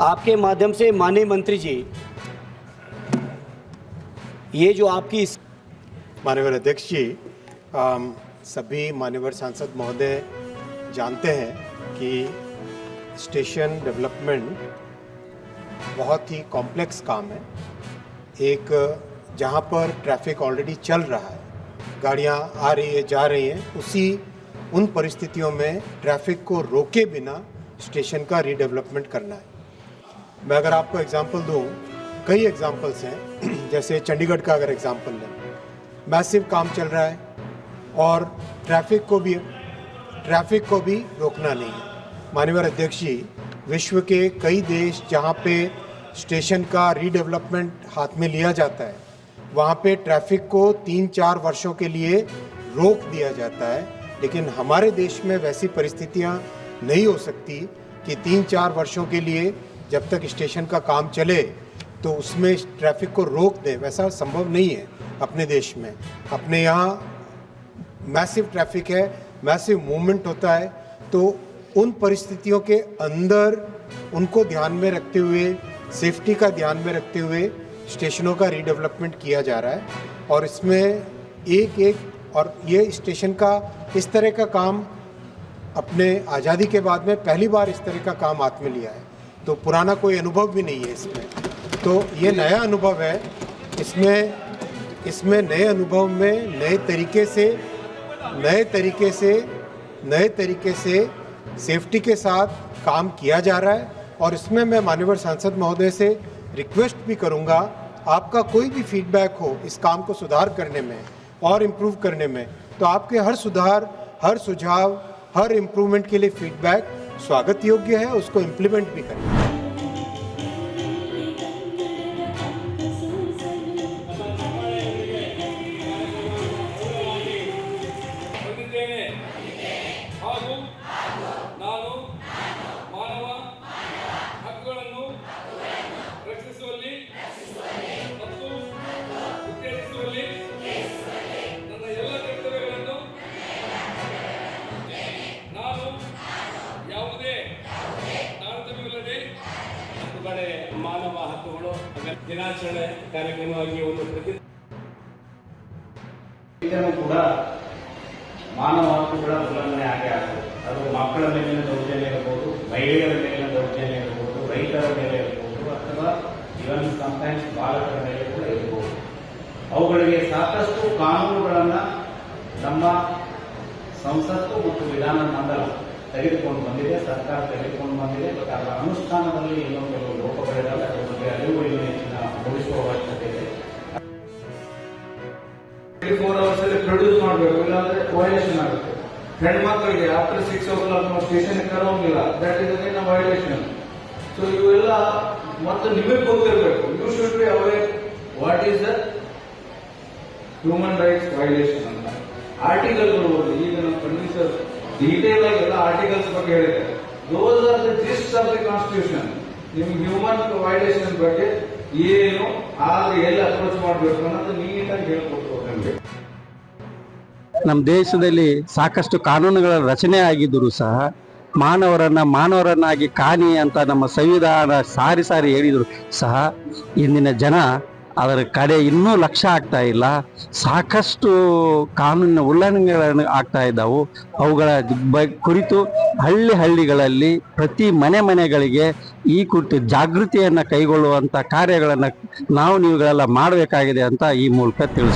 आपके माध्यम से माननीय मंत्री जी, ये जो आपकी माननीय अध्यक्ष जी, सभी माननीय सांसद महोदय जानते हैं कि स्टेशन डेवलपमेंट बहुत ही कॉम्प्लेक्स काम है। एक जहाँ पर ट्रैफिक ऑलरेडी चल रहा है, गाड़ियाँ आ रही है जा रही हैं, उन परिस्थितियों में ट्रैफिक को रोके बिना स्टेशन का रीडेवलपमेंट करना है। मैं अगर आपको एग्जांपल दूं, कई एग्जांपल्स हैं। जैसे चंडीगढ़ का अगर एग्जांपल लें, मैसिव काम चल रहा है और ट्रैफिक को भी रोकना नहीं है। माननीय अध्यक्ष जी, विश्व के कई देश जहां पे स्टेशन का रीडेवलपमेंट हाथ में लिया जाता है, वहां पे ट्रैफिक को 3-4 वर्षों के लिए रोक दिया जाता है। लेकिन हमारे देश में वैसी परिस्थितियां नहीं हो सकती कि 3-4 वर्षों के लिए जब तक स्टेशन का काम चले तो उसमें ट्रैफिक को रोक दें। वैसा संभव नहीं है अपने देश में। अपने यहाँ मैसिव ट्रैफिक है, मैसिव मूवमेंट होता है, तो उन परिस्थितियों के अंदर उनको ध्यान में रखते हुए, सेफ्टी का ध्यान में रखते हुए स्टेशनों का रीडेवलपमेंट किया जा रहा है। और इसमें और ये स्टेशन का इस तरह का काम अपने आज़ादी के बाद में पहली बार इस तरह का काम हाथ में लिया है, तो पुराना कोई अनुभव भी नहीं है इसमें। तो ये नया अनुभव है। इसमें नए अनुभव में नए तरीके से सेफ्टी के साथ काम किया जा रहा है। और इसमें मैं माननीय सांसद महोदय से रिक्वेस्ट भी करूंगा, आपका कोई भी फीडबैक हो इस काम को सुधार करने में और इम्प्रूव करने में, तो आपके हर सुधार, हर सुझाव, हर इम्प्रूवमेंट के लिए फीडबैक स्वागत योग्य है, उसको इम्प्लीमेंट भी करें। ನಾನು ಮಾನವ ಹಕ್ಕುಗಳನ್ನು ರಕ್ಷಿಸುವಲ್ಲಿ ಮತ್ತು ಉತ್ತೇಜಿಸುವಲ್ಲಿ ನನ್ನ ಎಲ್ಲ ಕರ್ತವ್ಯಗಳನ್ನು ನಾನು ಯಾವುದೇ ತಾರತಮ್ಯವಿಲ್ಲದೆ ಒಂದು ಕಡೆ ಮಾನವ ಹಕ್ಕುಗಳು ದಿನಾಚರಣೆ ಕಾರ್ಯಕ್ರಮವಾಗಿ ಒಂದು ಕೂಡ ಮಾನವ ಹಕ್ಕುಗಳ ಉಲ್ಲಂಘನೆ ಆಗೇ ಆಗ್ತದೆ. ಅದು ಮಕ್ಕಳ ಮೇಲಿನ ದೌರ್ಜನ್ಯ ಇರಬಹುದು, ಮಹಿಳೆಯರ ಮೇಲಿನ ದೌರ್ಜನ್ಯ ಇರಬಹುದು, ರೈತರ ಮೇಲೆ ಇರಬಹುದು, ಅಥವಾ ಇವನ್ ಸಮಟೈಮ್ಸ್ ಬಾಲಕರ ಮೇಲೆ ಕೂಡ ಇರಬಹುದು. ಅವುಗಳಿಗೆ ಸಾಕಷ್ಟು ಕಾನೂನುಗಳನ್ನು ನಮ್ಮ ಸಂಸತ್ತು ಮತ್ತು ವಿಧಾನ ಮಂಡಲ ತೆಗೆದುಕೊಂಡು ಬಂದಿದೆ, ಸರ್ಕಾರ ತೆಗೆದುಕೊಂಡು ಬಂದಿದೆ. ಬಟ್ ಅದರ ಅನುಷ್ಠಾನದಲ್ಲಿ ಇನ್ನೂ ಕೆಲವು ಲೋಪಗಳಿದ್ದಾವೆ. ಅದರ ಬಗ್ಗೆ ಅರಿವು ಇನ್ನೂ ಹೆಚ್ಚಿನ ಮೂಡಿಸುವ ಅವಶ್ಯಕತೆ ಇದೆ. 24 hours ಅಲ್ಲಿ ಪ್ರೊಡ್ಯೂಸ್ ಮಾಡಬೇಕು, ಇಲ್ಲಾಂದ್ರೆ ವೈಲೇಷನ್ ಆಗುತ್ತೆ. ಹೆಣ್ಮಕ್ಳಿಗೆ ಆಫ್ಟರ್ 6 o'clock ನಾವು ಸ್ಟೇಷನ್ ಕರೋಂಗಿಲ್ಲ, that is again violation. So ಇವೆಲ್ಲ ಮತ್ತೆ ನಿಮಗೆ ಗೊತ್ತಿರಬೇಕು. You should be aware what is the human rights violation ಅಂತ. ಆರ್ಟಿಕಲ್ಗಳು ಓದಿ, ಈಗ ನಮ್ಮ ಕನ್ವೀನರ್ ಡೀಟೇಲ್ ಆಗಿ ಎಲ್ಲ ಆರ್ಟಿಕಲ್ಸ್ ಬಗ್ಗೆ ಹೇಳಿದ್ದಾರೆ. Those are the gist of the constitution. ನಿಮ್ಗೆ ಹ್ಯೂಮನ್ ವೈಲೇಷನ್ ಬಗ್ಗೆ ಏನು, ಆದ್ರೆ ಎಲ್ಲಿ ಅಪ್ರೋಚ್ ಮಾಡಬೇಕು ಅನ್ನೋದು ನೀಟಾಗಿ ಹೇಳ್ಕೊಟ್ಟು ನಮಗೆ. ನಮ್ಮ ದೇಶದಲ್ಲಿ ಸಾಕಷ್ಟು ಕಾನೂನುಗಳ ರಚನೆ ಆಗಿದ್ದರೂ ಸಹ ಮಾನವರನ್ನಾಗಿ ಕಾಣಿ ಅಂತ ನಮ್ಮ ಸಂವಿಧಾನ ಸಾರಿ ಹೇಳಿದ್ರು ಸಹ ಇಂದಿನ ಜನ ಅದರ ಕಡೆ ಇನ್ನೂ ಲಕ್ಷ್ಯ ಆಗ್ತಾ ಇಲ್ಲ. ಸಾಕಷ್ಟು ಕಾನೂನಿನ ಉಲ್ಲಂಘನೆಗಳನ್ನು ಆಗ್ತಾ ಇದ್ದಾವು. ಅವುಗಳ ಕುರಿತು ಹಳ್ಳಿಗಳಲ್ಲಿ ಪ್ರತಿ ಮನೆಗಳಿಗೆ ಈ ಕುರಿತು ಜಾಗೃತಿಯನ್ನು ಕೈಗೊಳ್ಳುವಂಥ ಕಾರ್ಯಗಳನ್ನು ನೀವುಗಳೆಲ್ಲ ಮಾಡಬೇಕಾಗಿದೆ ಅಂತ ಈ ಮೂಲಕ ತಿಳಿಸ್ತೀವಿ.